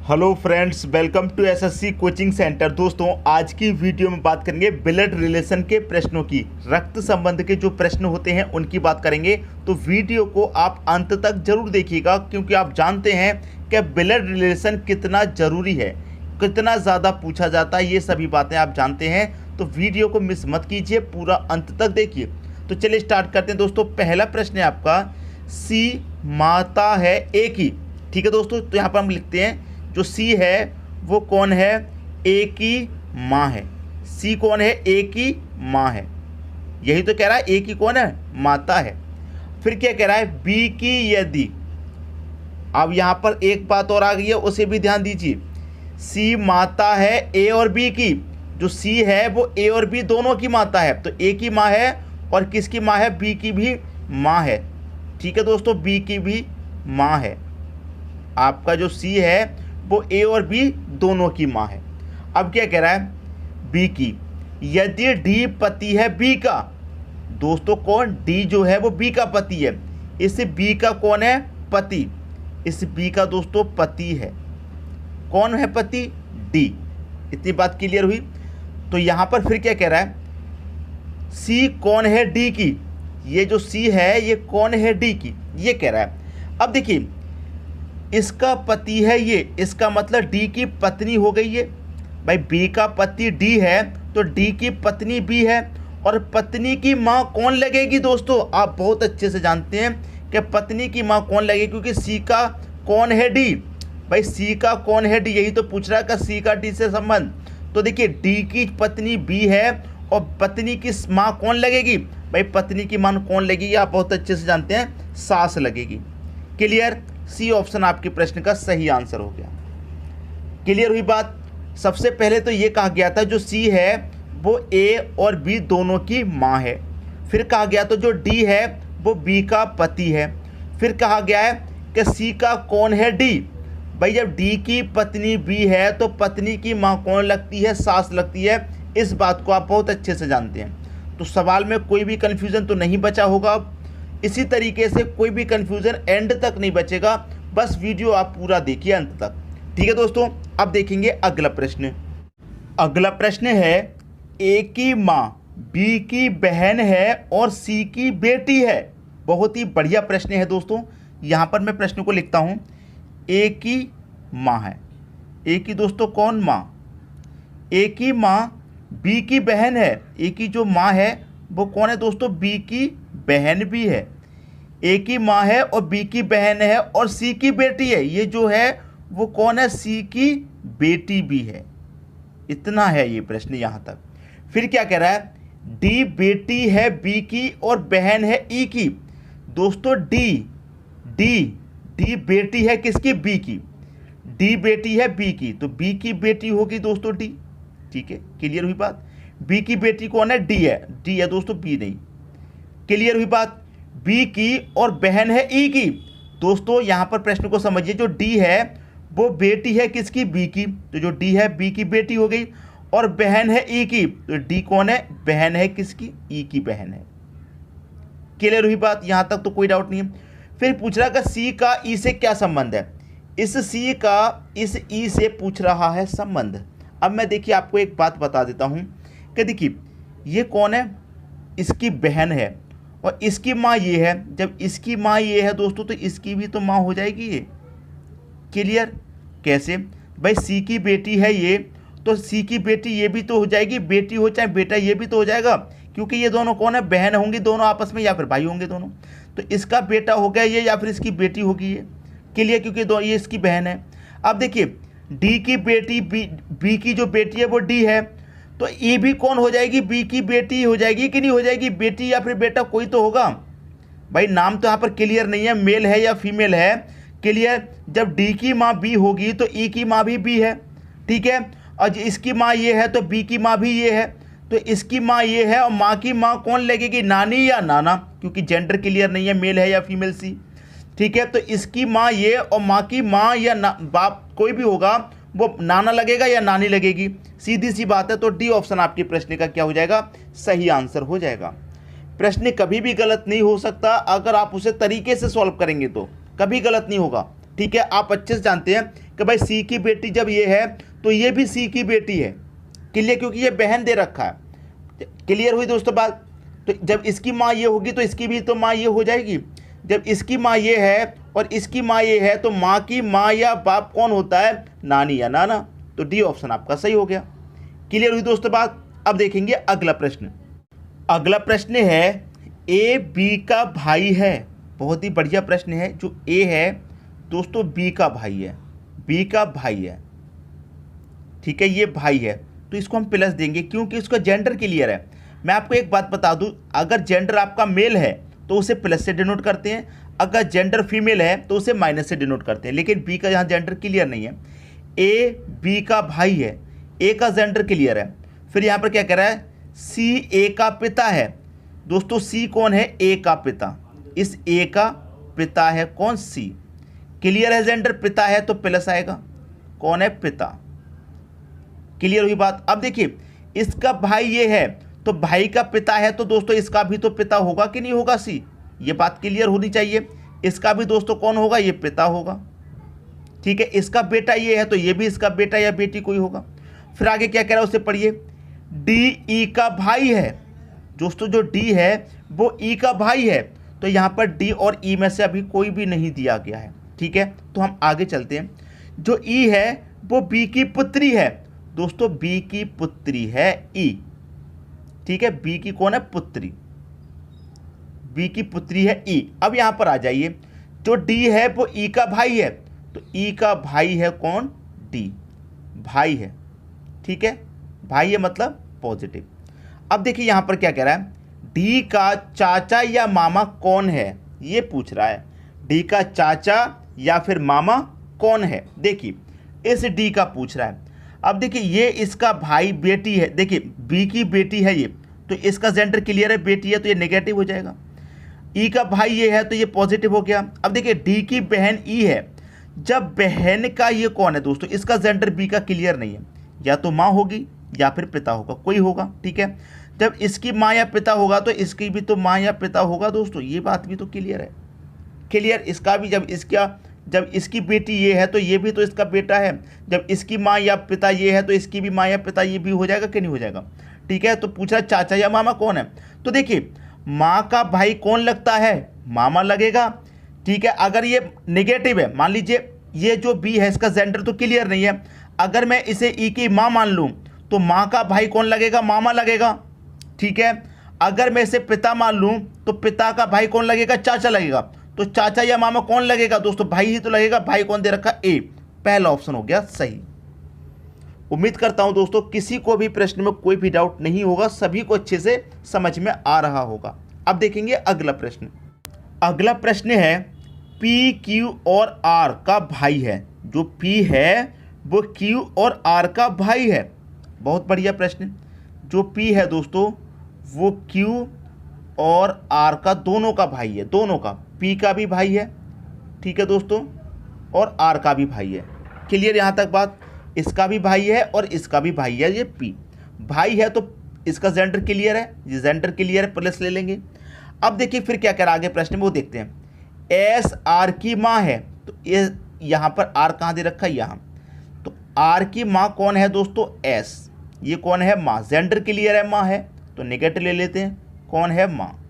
Hello friends, welcome to SSC coaching centre. दोस्तों, आज की वीडियो में बात करेंगे ब्लड रिलेशन के प्रश्नों की। रक्त संबंध के जो प्रश्न होते हैं उनकी बात करेंगे, तो वीडियो को आप अंत तक जरूर देखिएगा, क्योंकि आप जानते हैं कि ब्लड रिलेशन कितना ज़रूरी है, कितना ज़्यादा पूछा जाता है, ये सभी बातें आप जानते हैं। तो वीडियो को मिस मत कीजिए, पूरा अंत तक देखिए। तो चलिए स्टार्ट करते हैं। दोस्तों, पहला प्रश्न है आपका, सी माता है ए की। ठीक है दोस्तों, तो यहाँ पर हम लिखते हैं जो सी है वो कौन है, ए की माँ है। सी कौन है, ए की माँ है। यही तो कह रहा है, ए की कौन है, माता है। फिर क्या कह रहा है, बी की यदि। अब यहाँ पर एक बात और आ गई है, उसे भी ध्यान दीजिए। सी माता है ए और बी की। जो सी है वो ए और बी दोनों की माता है, तो ए की माँ है और किसकी माँ है, बी की भी माँ है। ठीक है दोस्तों, बी की भी माँ है। आपका जो सी है वो ए और बी दोनों की माँ है। अब क्या कह रहा है, बी की यदि डी पति है बी का। दोस्तों, कौन, डी जो है वो बी का पति है। इस बी का कौन है, पति। इस बी का दोस्तों पति है। कौन है पति, डी। इतनी बात क्लियर हुई। तो यहां पर फिर क्या कह रहा है, सी कौन है, डी की। ये जो सी है ये कौन है, डी की, ये कह रहा है। अब देखिए, इसका पति है ये, इसका मतलब डी की पत्नी हो गई है। भाई, बी का पति डी है तो डी की पत्नी बी है। और पत्नी की माँ कौन लगेगी दोस्तों, आप बहुत अच्छे से जानते हैं कि पत्नी की माँ कौन लगेगी, क्योंकि सी का कौन है, डी। भाई, सी का कौन है, डी, यही तो पूछ रहा है कि सी का डी से संबंध। तो देखिए, डी की पत्नी बी है और पत्नी की माँ कौन लगेगी। भाई, पत्नी की माँ कौन लगेगी, आप बहुत अच्छे से जानते हैं, सास लगेगी। क्लियर, सी ऑप्शन आपके प्रश्न का सही आंसर हो गया। क्लियर हुई बात। सबसे पहले तो ये कहा गया था जो सी है वो ए और बी दोनों की माँ है। फिर कहा गया तो जो डी है वो बी का पति है। फिर कहा गया है कि सी का कौन है, डी। भाई, जब डी की पत्नी बी है तो पत्नी की माँ कौन लगती है, सास लगती है। इस बात को आप बहुत अच्छे से जानते हैं। तो सवाल में कोई भी कन्फ्यूज़न तो नहीं बचा होगा। इसी तरीके से कोई भी कन्फ्यूज़न एंड तक नहीं बचेगा। बस वीडियो आप पूरा देखिए अंत तक। ठीक है दोस्तों, अब देखेंगे अगला प्रश्न। अगला प्रश्न है, ए की माँ बी की बहन है और सी की बेटी है। बहुत ही बढ़िया प्रश्न है दोस्तों। यहाँ पर मैं प्रश्न को लिखता हूँ, ए की माँ है। ए की दोस्तों कौन, माँ। ए की माँ बी की बहन है। ए की जो माँ है वो कौन है दोस्तों, बी की बहन भी है। ए की माँ है और बी की बहन है और सी की बेटी है। ये जो है वो कौन है, सी की बेटी भी है। इतना है ये प्रश्न यहाँ तक। फिर क्या कह रहा है, डी बेटी है बी की और बहन है ई की। दोस्तों, डी बेटी है किसकी, बी की। डी बेटी है बी की, तो बी की बेटी होगी दोस्तों डी। ठीक है, क्लियर हुई बात। बी की बेटी कौन है, डी है दोस्तों, बी नहीं। क्लियर हुई बात। बी की और बहन है ई की। दोस्तों, यहां पर प्रश्न को समझिए, जो डी है वो बेटी है किसकी, बी की। तो जो डी है बी की बेटी हो गई और बहन है ई की। तो डी कौन है, बहन है किसकी, ई की बहन है। क्लियर हुई बात, यहां तक तो कोई डाउट नहीं है। फिर पूछ रहा कि सी का ई से क्या संबंध है। इस सी का इस ई से पूछ रहा है संबंध। अब मैं देखिए आपको एक बात बता देता हूं कि देखिए, ये कौन है, इसकी बहन है और इसकी माँ ये है। जब इसकी माँ ये है दोस्तों तो इसकी भी तो माँ हो जाएगी ये। क्लियर, कैसे, भाई सी की बेटी है ये, तो सी की बेटी ये भी तो हो जाएगी, बेटी हो चाहे बेटा ये भी तो हो जाएगा, क्योंकि ये दोनों कौन है, बहन होंगी दोनों आपस में, या फिर भाई होंगे दोनों। तो इसका बेटा हो गया ये, या फिर इसकी बेटी होगी ये। क्लियर, क्योंकि ये इसकी बहन है। अब देखिए, डी की बेटी बी की जो बेटी है वो डी है, तो ये भी कौन हो जाएगी, बी की बेटी हो जाएगी कि नहीं हो जाएगी, बेटी या फिर बेटा कोई तो होगा। भाई, नाम तो यहाँ पर क्लियर नहीं है, मेल है या फीमेल है। क्लियर, जब डी की माँ बी होगी तो ई की माँ भी बी है। ठीक है, और इसकी माँ ये है तो बी की माँ भी ये है। तो इसकी माँ ये है और माँ की माँ कौन लगेगी, नानी या नाना, क्योंकि जेंडर क्लियर नहीं है, मेल है या फीमेल सी। ठीक है, तो इसकी माँ ये और माँ की माँ या बाप कोई भी होगा, वो नाना लगेगा या नानी लगेगी। सीधी सी बात है। तो डी ऑप्शन आपके प्रश्न का क्या हो जाएगा, सही आंसर हो जाएगा। प्रश्न कभी भी गलत नहीं हो सकता अगर आप उसे तरीके से सॉल्व करेंगे तो कभी गलत नहीं होगा। ठीक है, आप अच्छे से जानते हैं कि भाई सी की बेटी जब ये है तो ये भी सी की बेटी है। क्लियर, क्योंकि ये बहन दे रखा है। क्लियर हुई दोस्तों बात। तो जब इसकी माँ ये होगी तो इसकी भी तो माँ ये हो जाएगी। जब इसकी माँ ये है और इसकी माँ ये है तो माँ की माँ या बाप कौन होता है? नानी या नाना। तो डी ऑप्शन आपका सही हो गया। क्लियर हुई दोस्तों बात। अब देखेंगे अगला प्रश्न। अगला प्रश्न है ए बी का भाई है। बहुत ही बढ़िया प्रश्न है। जो ए है दोस्तों बी का भाई है, बी का भाई है, ठीक है, ये भाई है, तो इसको हम प्लस देंगे क्योंकि इसका जेंडर क्लियर है। मैं आपको एक बात बता दूं, अगर जेंडर आपका मेल है तो उसे प्लस से डिनोट करते हैं, अगर जेंडर फीमेल है तो उसे माइनस से डिनोट करते हैं, लेकिन बी का यहाँ जेंडर क्लियर नहीं है। ए बी का भाई है, ए का जेंडर क्लियर है। फिर यहाँ पर क्या कह रहा है? सी ए का पिता है। दोस्तों सी कौन है? ए का पिता। इस ए का पिता है कौन? सी। क्लियर है, जेंडर पिता है तो प्लस आएगा। कौन है? पिता। क्लियर हुई बात। अब देखिए इसका भाई ये है तो भाई का पिता है तो दोस्तों इसका भी तो पिता होगा कि नहीं होगा? सी। ये बात क्लियर होनी चाहिए। इसका भी दोस्तों कौन होगा? ये पिता होगा। ठीक है, इसका बेटा ये है तो ये भी इसका बेटा या बेटी कोई होगा। फिर आगे क्या कह रहा है उसे पढ़िए। डी ई का भाई है। दोस्तों जो डी है वो ई का भाई है, तो यहाँ पर डी और ई में से अभी कोई भी नहीं दिया गया है। ठीक है, तो हम आगे चलते हैं। जो ई है वो बी की पुत्री है। दोस्तों बी की पुत्री है ई। ठीक है, बी की कौन है? पुत्री। बी की पुत्री है ई। अब यहां पर आ जाइए, जो डी है वो ई का भाई है, तो ई का भाई है कौन? डी। भाई है। ठीक है, भाई है मतलब पॉजिटिव। अब देखिए यहां पर क्या कह रहा है? डी का चाचा या मामा कौन है, ये पूछ रहा है। डी का चाचा या फिर मामा कौन है? देखिए इस डी का पूछ रहा है। अब देखिए ये इसका भाई बेटी है। देखिए बी की बेटी है ये, तो इसका जेंडर क्लियर है, बेटी है तो ये नेगेटिव हो जाएगा। ई का भाई ये है तो ये पॉजिटिव हो गया। अब देखिए डी की बहन ई है। जब बहन का ये कौन है दोस्तों? इसका जेंडर बी का क्लियर नहीं है, या तो माँ होगी या फिर पिता होगा, कोई होगा। ठीक है, जब इसकी माँ या पिता होगा तो इसकी भी तो माँ या पिता होगा दोस्तों, ये बात भी तो क्लियर है। क्लियर, इसका भी जब इसकी बेटी ये है तो ये भी तो इसका बेटा है। जब इसकी माँ या पिता ये है तो इसकी भी माँ या पिता ये भी हो जाएगा कि नहीं हो जाएगा? ठीक है, तो पूछा चाचा या मामा कौन है, तो देखिए माँ का भाई कौन लगता है? मामा लगेगा। ठीक है, अगर ये नेगेटिव है, मान लीजिए ये जो बी है इसका जेंडर तो क्लियर नहीं है, अगर मैं इसे ई की माँ मान लूँ तो माँ का भाई कौन लगेगा? मामा लगेगा। ठीक है, अगर मैं इसे पिता मान लूँ तो पिता का भाई कौन लगेगा? चाचा लगेगा। तो चाचा या मामा कौन लगेगा दोस्तों? भाई ही तो लगेगा। भाई कौन दे रखा? ए। पहला ऑप्शन हो गया सही। उम्मीद करता हूं दोस्तों किसी को भी प्रश्न में कोई भी डाउट नहीं होगा, सभी को अच्छे से समझ में आ रहा होगा। अब देखेंगे अगला प्रश्न। अगला प्रश्न है पी क्यू और आर का भाई है। जो पी है वो क्यू और आर का भाई है। बहुत बढ़िया प्रश्न। जो पी है दोस्तों वो क्यू और आर का दोनों का भाई है, दोनों का। पी का भी भाई है, ठीक है दोस्तों, और आर का भी भाई है। क्लियर यहाँ तक बात? इसका भी भाई है और इसका भी भाई है। ये पी भाई है तो इसका जेंडर क्लियर है, ये जेंडर क्लियर है, प्लस ले लेंगे। अब देखिए फिर क्या कह रहा आगे प्रश्न में, वो देखते हैं। एस आर की माँ है, तो ये यहाँ पर आर कहाँ दे रखा है? यहाँ। तो आर की माँ कौन है दोस्तों? एस। ये कौन है? माँ। जेंडर क्लियर है, माँ है, तो नेगेटिव ले लेते हैं। कौन है? माँ।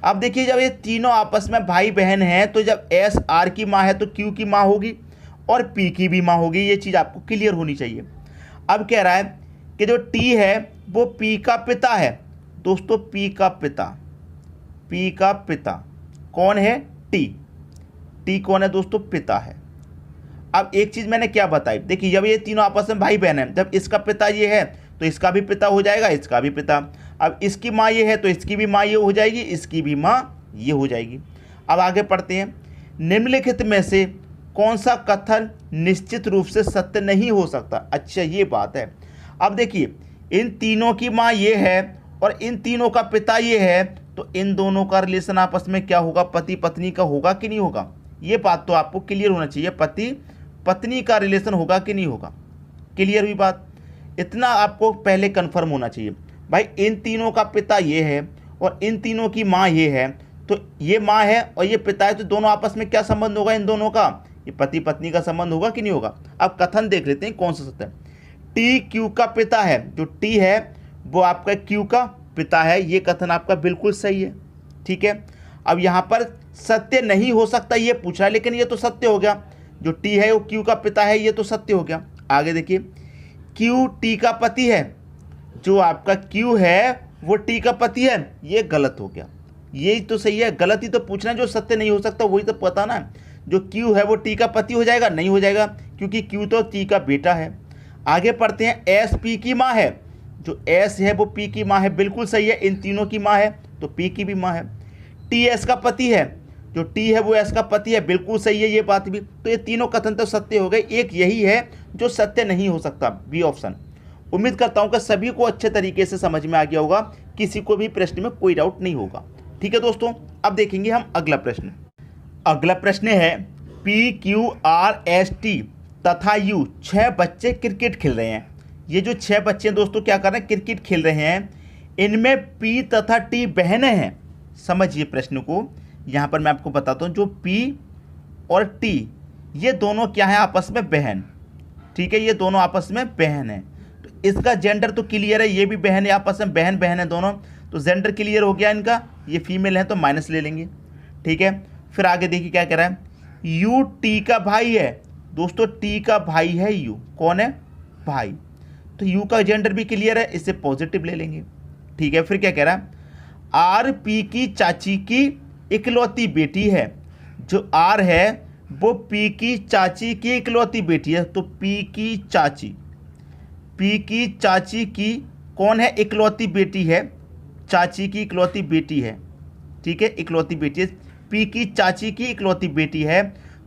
अब देखिए जब ये तीनों आपस में भाई बहन हैं तो जब एस आर की माँ है तो क्यू की माँ होगी और पी की भी माँ होगी। ये चीज़ आपको क्लियर होनी चाहिए। अब कह रहा है कि जो टी है वो पी का पिता है। दोस्तों पी का पिता, पी का पिता कौन है? टी। टी कौन है दोस्तों? पिता है। अब एक चीज़ मैंने क्या बताई, देखिए जब ये तीनों आपस में भाई बहन हैं, जब इसका पिता ये है तो इसका भी पिता हो जाएगा, इसका भी पिता। अब इसकी माँ ये है तो इसकी भी माँ ये हो जाएगी, इसकी भी माँ ये हो जाएगी। अब आगे पढ़ते हैं। निम्नलिखित में से कौन सा कथन निश्चित रूप से सत्य नहीं हो सकता? अच्छा ये बात है। अब देखिए इन तीनों की माँ ये है और इन तीनों का पिता ये है, तो इन दोनों का रिलेशन आपस में क्या होगा? पति पत्नी का होगा कि नहीं होगा? ये बात तो आपको क्लियर होना चाहिए। पति पत्नी का रिलेशन होगा कि नहीं होगा? क्लियर हुई बात? इतना आपको पहले कंफर्म होना चाहिए। भाई इन तीनों का पिता ये है और इन तीनों की माँ ये है, तो ये माँ है और ये पिता है, तो दोनों आपस में क्या संबंध होगा इन दोनों का? ये पति पत्नी का संबंध होगा कि नहीं होगा। अब कथन देख लेते हैं कौन सा सत्य है। टी क्यू का पिता है, जो टी है वो आपका क्यू का पिता है, ये कथन आपका बिल्कुल सही है। ठीक है, अब यहाँ पर सत्य नहीं हो सकता ये पूछ रहा है, लेकिन ये तो सत्य हो गया, जो टी है वो क्यू का पिता है, ये तो सत्य हो गया। आगे देखिए, क्यू टी का पति है, जो आपका क्यू है वो टी का पति है, ये गलत हो गया। यही तो सही है, गलत ही तो पूछना है, जो सत्य नहीं हो सकता वही तो पता ना। जो क्यू है वो टी का पति हो जाएगा, नहीं हो जाएगा, क्योंकि क्यू तो टी का बेटा है। आगे पढ़ते हैं, एस पी की माँ है, जो एस है वो पी की माँ है, बिल्कुल सही है, इन तीनों की माँ है तो पी की भी माँ है। टी एस का पति है, जो टी है वो एस का पति है, बिल्कुल सही है ये बात भी। तो ये तीनों कथन तो सत्य हो गए, एक यही है जो सत्य नहीं हो सकता, बी ऑप्शन। उम्मीद करता हूँ कि सभी को अच्छे तरीके से समझ में आ गया होगा, किसी को भी प्रश्न में कोई डाउट नहीं होगा। ठीक है दोस्तों, अब देखेंगे हम अगला प्रश्न। अगला प्रश्न है, P Q R S T तथा यू 6 बच्चे क्रिकेट खेल रहे हैं। ये जो 6 बच्चे दोस्तों क्या कर रहे हैं, क्रिकेट खेल रहे हैं। इनमें पी तथा टी बहनें हैं। समझिए प्रश्न को, यहाँ पर मैं आपको बताता हूँ, जो पी और टी ये दोनों क्या है, आपस में बहन। ठीक है, ये दोनों आपस में बहन है, तो इसका जेंडर तो क्लियर है, ये भी बहन है, आपस में बहन बहन है दोनों, तो जेंडर क्लियर हो गया इनका। ये फीमेल है तो माइनस ले लेंगे। ठीक है, फिर आगे देखिए क्या कह रहा है, यू टी का भाई है। दोस्तों टी का भाई है यू, कौन है, भाई, तो यू का जेंडर भी क्लियर है, इससे पॉजिटिव ले लेंगे। ठीक है, फिर क्या कह रहा है, आर पी की चाची की इकलौती बेटी है। जो आर है वो पी की चाची की इकलौती बेटी है, तो पी की चाची की कौन है, इकलौती बेटी है, चाची की इकलौती बेटी है। ठीक है, इकलौती बेटी है, पी की चाची की इकलौती बेटी है,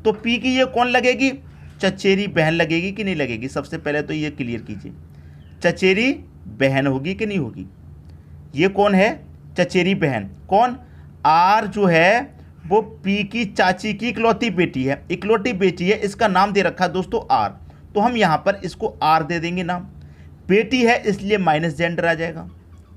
तो पी की ये कौन लगेगी, चचेरी बहन लगेगी कि नहीं लगेगी। सबसे पहले तो ये क्लियर कीजिए, चचेरी बहन होगी कि नहीं होगी। ये कौन है, चचेरी बहन, कौन, आर जो है वो पी की चाची की इकलौती बेटी है, इकलौती बेटी है, इसका नाम दे रखा है दोस्तों आर, तो हम यहाँ पर इसको आर दे देंगे नाम। बेटी है इसलिए माइनस जेंडर आ जाएगा।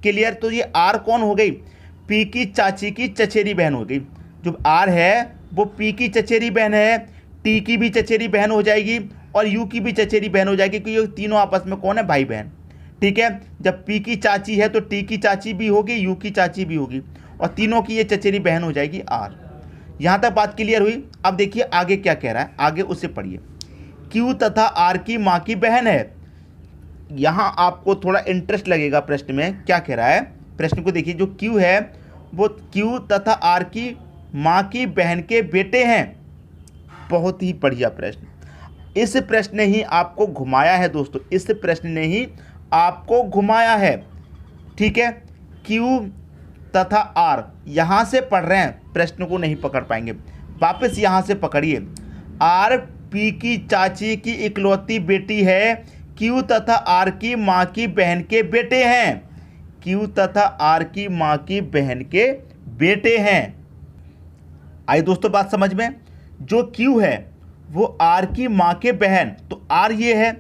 क्लियर, तो ये आर कौन हो गई, पी की चाची की चचेरी बहन हो गई। जो आर है वो पी की चचेरी बहन है, टी की भी चचेरी बहन हो जाएगी और यू की भी चचेरी बहन हो जाएगी, क्योंकि ये तीनों आपस में कौन है, भाई बहन। ठीक है, जब पी की चाची है तो टी की चाची भी होगी, यू की चाची भी होगी, और तीनों की ये चचेरी बहन हो जाएगी आर। यहाँ तक बात क्लियर हुई। अब देखिए आगे क्या कह रहा है, आगे उससे पढ़िए, क्यू तथा आर की माँ की बहन है। यहाँ आपको थोड़ा इंटरेस्ट लगेगा प्रश्न में, क्या कह रहा है, प्रश्न को देखिए, जो क्यू है वो क्यू तथा आर की माँ की बहन के बेटे हैं। बहुत ही बढ़िया प्रश्न, इस प्रश्न ने ही आपको घुमाया है दोस्तों, इस प्रश्न ने ही आपको घुमाया है। ठीक है, क्यू तथा आर यहाँ से पढ़ रहे हैं, प्रश्न को नहीं पकड़ पाएंगे, वापस यहाँ से पकड़िए। आर पी की चाची की इकलौती बेटी है, क्यू तथा आर की माँ की बहन के बेटे हैं, क्यू तथा आर की माँ की बहन के बेटे हैं। आई दोस्तों बात समझ में, जो क्यू है वो आर की माँ के बहन, तो आर ये है,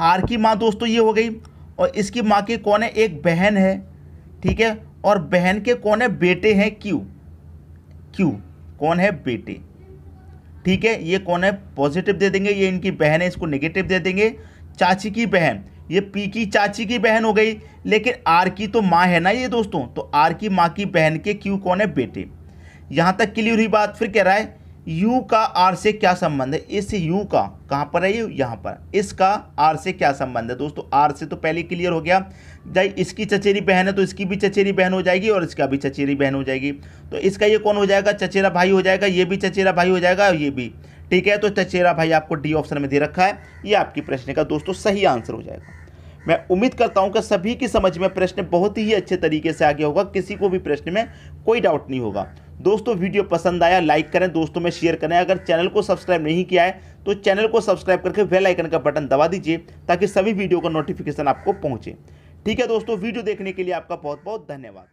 आर की माँ दोस्तों ये हो गई, और इसकी माँ के कौन है, एक बहन है। ठीक है, और बहन के कौन है, बेटे हैं क्यू, क्यू कौन है, बेटे। ठीक है, ये कौन है, पॉजिटिव दे देंगे, ये इनकी बहन है, इसको नेगेटिव दे देंगे। चाची की बहन, ये पी की चाची की बहन हो गई, लेकिन आर की तो माँ है ना ये दोस्तों, तो आर की माँ की बहन के क्यू कौन है, बेटे। यहाँ तक क्लियर हुई बात। फिर कह रहा है यू का आर से क्या संबंध है, इस यू का कहाँ पर है, ये यहाँ पर, इसका आर से क्या संबंध है दोस्तों। आर से तो पहले क्लियर हो गया, जब इसकी चचेरी बहन है तो इसकी भी चचेरी बहन हो जाएगी और इसका भी चचेरी बहन हो जाएगी, तो इसका ये कौन हो जाएगा, चचेरा भाई हो जाएगा, ये भी चचेरा भाई हो जाएगा और ये भी। ठीक है, तो चचेरा भाई आपको डी ऑप्शन में दे रखा है, ये आपकी प्रश्न का दोस्तों सही आंसर हो जाएगा। मैं उम्मीद करता हूं कि सभी की समझ में प्रश्न बहुत ही अच्छे तरीके से आ गया होगा, किसी को भी प्रश्न में कोई डाउट नहीं होगा। दोस्तों वीडियो पसंद आया लाइक करें, दोस्तों में शेयर करें। अगर चैनल को सब्सक्राइब नहीं किया है तो चैनल को सब्सक्राइब करके बेल आइकन का बटन दबा दीजिए, ताकि सभी वीडियो का नोटिफिकेशन आपको पहुंचे। ठीक है दोस्तों, वीडियो देखने के लिए आपका बहुत बहुत धन्यवाद।